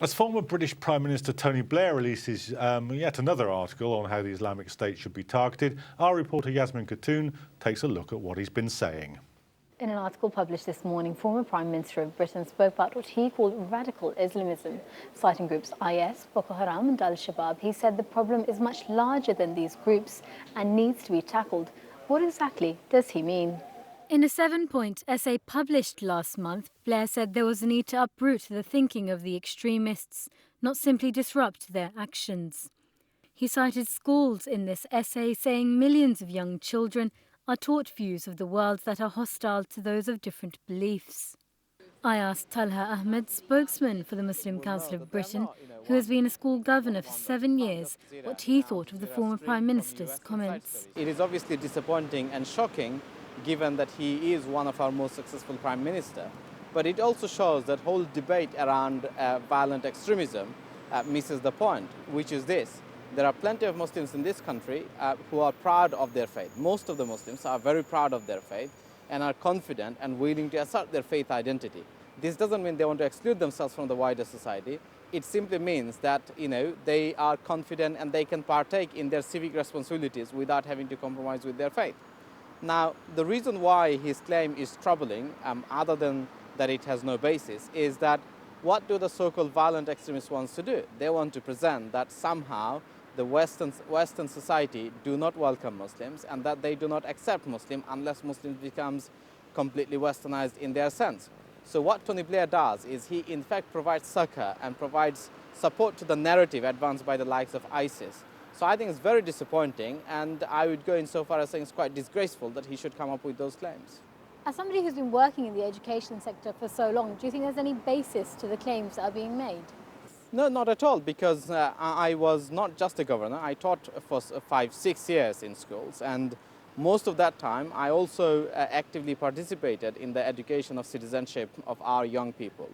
As former British Prime Minister Tony Blair releases yet another article on how the Islamic State should be targeted, our reporter Yasmin Khatun takes a look at what he's been saying. In an article published this morning, former Prime Minister of Britain spoke about what he called radical Islamism. Citing groups IS, Boko Haram and Al-Shabaab, he said the problem is much larger than these groups and needs to be tackled. What exactly does he mean? In a 7-point essay published last month, Blair said there was a need to uproot the thinking of the extremists, not simply disrupt their actions. He cited schools in this essay, saying millions of young children are taught views of the world that are hostile to those of different beliefs. I asked Talha Ahmed, spokesman for the Muslim Council of Britain, who has been a school governor for 7 years, what he thought of the former Prime Minister's comments. It is obviously disappointing and shocking, given that he is one of our most successful Prime Minister. But it also shows that whole debate around violent extremism misses the point, which is this. There are plenty of Muslims in this country who are proud of their faith. Most of the Muslims are very proud of their faith and are confident and willing to assert their faith identity. This doesn't mean they want to exclude themselves from the wider society. It simply means that, they are confident and they can partake in their civic responsibilities without having to compromise with their faith. Now, the reason why his claim is troubling, other than that it has no basis, is that what do the so-called violent extremists want to do? They want to present that somehow the Western society do not welcome Muslims and that they do not accept Muslims unless Muslims becomes completely westernized in their sense. So what Tony Blair does is he in fact provides succor and provides support to the narrative advanced by the likes of ISIS. So I think it's very disappointing, and I would go in so far as saying it's quite disgraceful that he should come up with those claims. As somebody who's been working in the education sector for so long, do you think there's any basis to the claims that are being made? No, not at all, because I was not just a governor. I taught for 5-6 years in schools, and most of that time I also actively participated in the education of citizenship of our young people.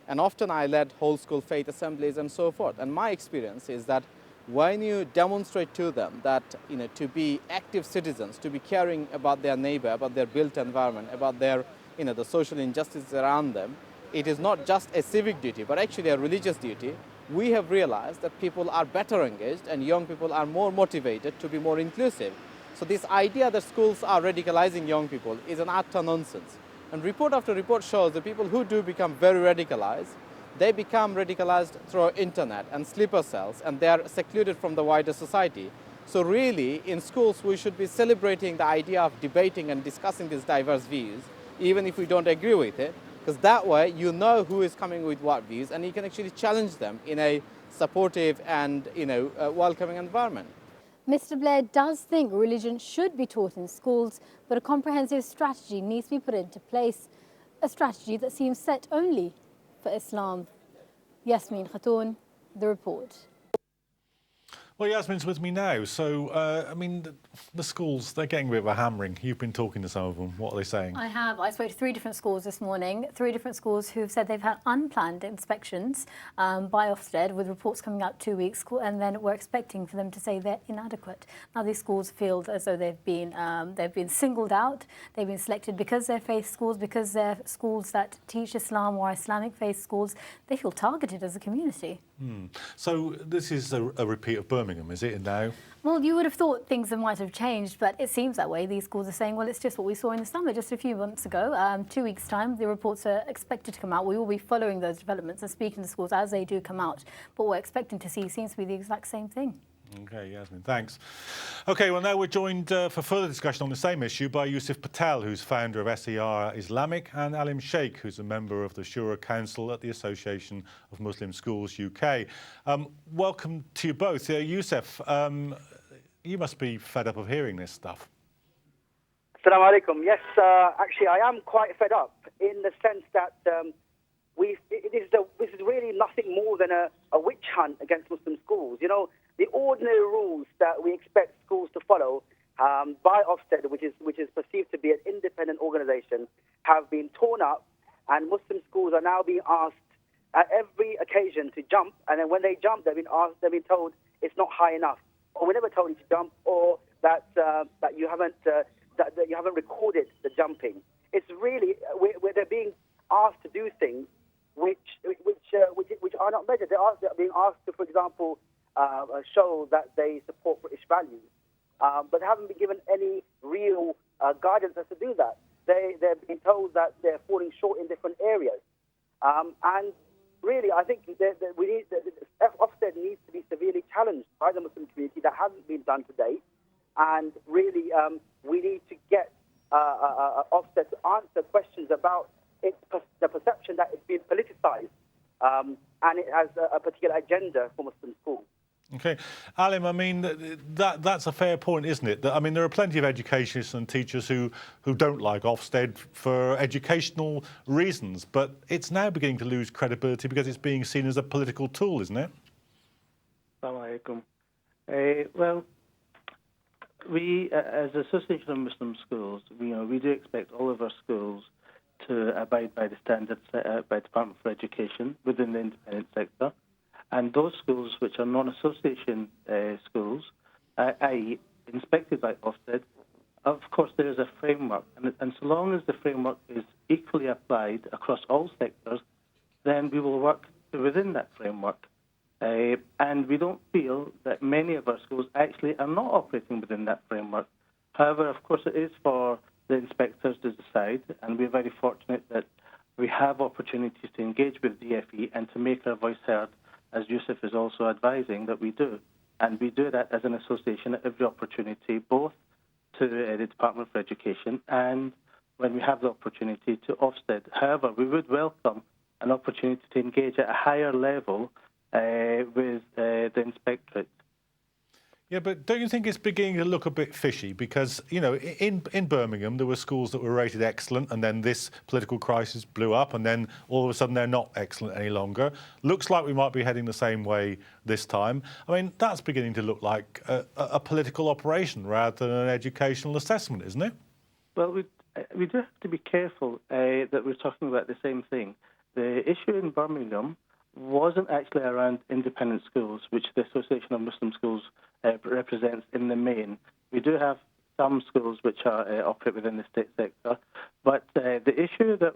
And often I led whole school faith assemblies and so forth. And my experience is that when you demonstrate to them that, to be active citizens, to be caring about their neighbor, about their built environment, about their, the social injustices around them, it is not just a civic duty, but actually a religious duty. We have realized that people are better engaged and young people are more motivated to be more inclusive. So this idea that schools are radicalizing young people is an utter nonsense. And report after report shows that people who do become very radicalized, they become radicalized through internet and sleeper cells, and they are secluded from the wider society. So really, in schools, we should be celebrating the idea of debating and discussing these diverse views, even if we don't agree with it, because that way you know who is coming with what views, and you can actually challenge them in a supportive and welcoming environment. Mr. Blair does think religion should be taught in schools, but a comprehensive strategy needs to be put into place, a strategy that seems set only for Islam. Yasmin Khatun, The Report. Well, Yasmin's with me now. So, the schools, they're getting a bit of a hammering. You've been talking to some of them. What are they saying? I have. I spoke to 3 different schools this morning, 3 different schools who've said they've had unplanned inspections by Ofsted, with reports coming out 2 weeks, and then we're expecting for them to say they're inadequate. Now, these schools feel as though they've been singled out, they've been selected because they're faith schools, because they're schools that teach Islam or Islamic faith schools. They feel targeted as a community. So this is a repeat of Birmingham, is it, now? Well, you would have thought things might have changed, but it seems that way. These schools are saying, well, it's just what we saw in the summer just a few months ago. 2 weeks' time, the reports are expected to come out. We will be following those developments and speaking to schools as they do come out. But what we're expecting to see seems to be the exact same thing. OK, Yasmin, thanks. OK, well, now we're joined for further discussion on the same issue by Yusuf Patel, who's founder of SREIslamic, and Alim Sheikh, who's a member of the Shura Council at the Association of Muslim Schools UK. Welcome to you both. Yusuf, you must be fed up of hearing this stuff. Assalamu alaikum. Yes, actually, I am quite fed up in the sense that this is really nothing more than a witch hunt against Muslim schools. The ordinary rules that we expect schools to follow by Ofsted, which is perceived to be an independent organisation, have been torn up, and Muslim schools are now being asked at every occasion to jump, and then when they jump, they've been told it's not high enough, or we're never told you to jump, or that you haven't recorded the jumping. It's really they're being asked to do things which are not measured. They're being asked to, for example, show that they support British values, but haven't been given any real guidance as to do that. They're being told that they're falling short in different areas, and really, I think Ofsted needs to be severely challenged by the Muslim community. That hasn't been done to date, and really, we need to get Ofsted to answer questions about the perception that it's been politicized, and it has a particular agenda for Muslim schools. Okay, Alim, I mean, that's a fair point, isn't it? I mean, there are plenty of educationists and teachers who don't like Ofsted for educational reasons, but it's now beginning to lose credibility because it's being seen as a political tool, isn't it? Assalamu alaikum. Well, we, as the Association of Muslim Schools, we do expect all of our schools to abide by the standards set out by the Department for Education within the independent sector. And those schools which are non-association schools, i.e. inspected by Ofsted, of course there is a framework. And so long as the framework is equally applied across all sectors, then we will work within that framework. And we don't feel that many of our schools actually are not operating within that framework. However, of course, it is for the inspectors to decide, and we're very fortunate that we have opportunities to engage with DFE and to make our voice heard, as Yusuf is also advising that we do. And we do that as an association at every opportunity, both to the Department for Education and when we have the opportunity to Ofsted. However, we would welcome an opportunity to engage at a higher level with the inspectorate. Yeah, but don't you think it's beginning to look a bit fishy? Because, in Birmingham, there were schools that were rated excellent, and then this political crisis blew up, and then all of a sudden they're not excellent any longer. Looks like we might be heading the same way this time. I mean, that's beginning to look like a political operation rather than an educational assessment, isn't it? Well, we do have to be careful that we're talking about the same thing. The issue in Birmingham wasn't actually around independent schools, which the Association of Muslim Schools represents in the main. We do have some schools which are operate within the state sector, but the issue that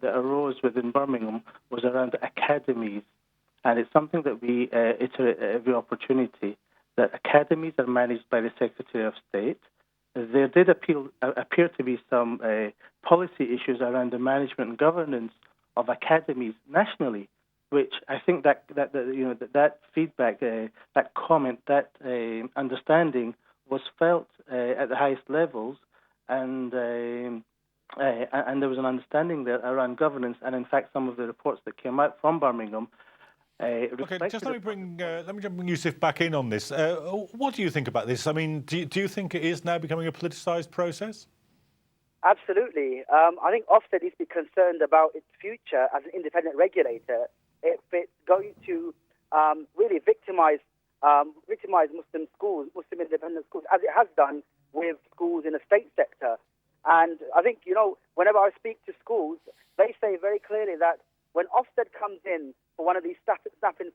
arose within Birmingham was around academies, and it's something that we iterate at every opportunity, that academies are managed by the Secretary of State. There did appear to be some policy issues around the management and governance of academies nationally, which I think that feedback, that comment, that understanding was felt at the highest levels, and there was an understanding there around governance. And in fact, some of the reports that came out from Birmingham. Okay, just let me bring Yusuf back in on this. What do you think about this? I mean, do you think it is now becoming a politicised process? Absolutely. I think Ofsted needs to be concerned about its future as an independent regulator. If it's going to really victimize Muslim schools, Muslim independent schools, as it has done with schools in the state sector. And I think, whenever I speak to schools, they say very clearly that when Ofsted comes in for one of these staff inspections,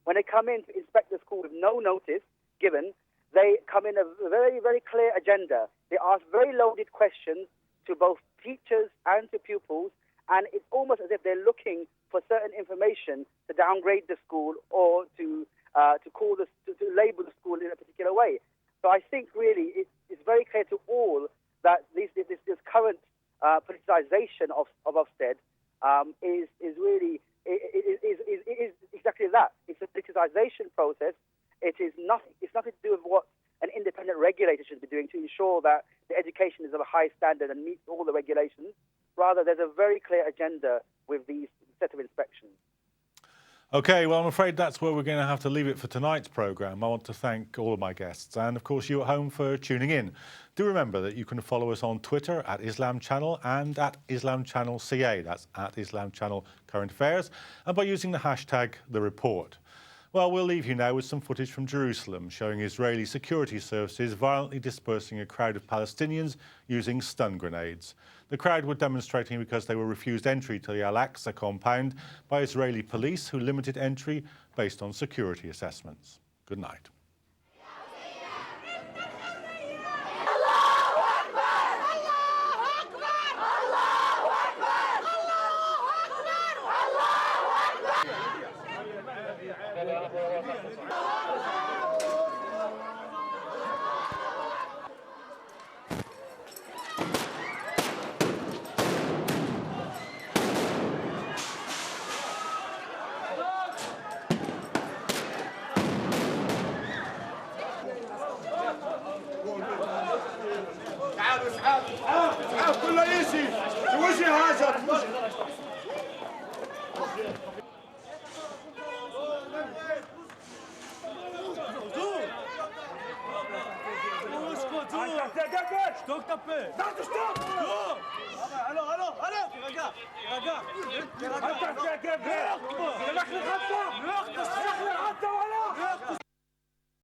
when they come in to inspect the school with no notice given, they come in a very, very clear agenda. They ask very loaded questions to both teachers and to pupils, and it's almost as if they're looking for certain information to downgrade the school or to label the school in a particular way. So I think really it's very clear to all that this current politicization of Ofsted is exactly that. It's a politicization process. It's nothing to do with what an independent regulator should be doing to ensure that the education is of a high standard and meets all the regulations. Rather, there's a very clear agenda with these set of inspections. Okay, well, I'm afraid that's where we're going to have to leave it for tonight's programme. I want to thank all of my guests and, of course, you at home for tuning in. Do remember that you can follow us on Twitter at Islam Channel and at Islam Channel CA. That's at Islam Channel Current Affairs, and by using the hashtag #TheReport. Well, we'll leave you now with some footage from Jerusalem showing Israeli security services violently dispersing a crowd of Palestinians using stun grenades. The crowd were demonstrating because they were refused entry to the Al-Aqsa compound by Israeli police who limited entry based on security assessments. Good night. Allahu Akbar! Allahu Akbar! Allahu Akbar! اسحاب كله يجي وجه هاجر اسكت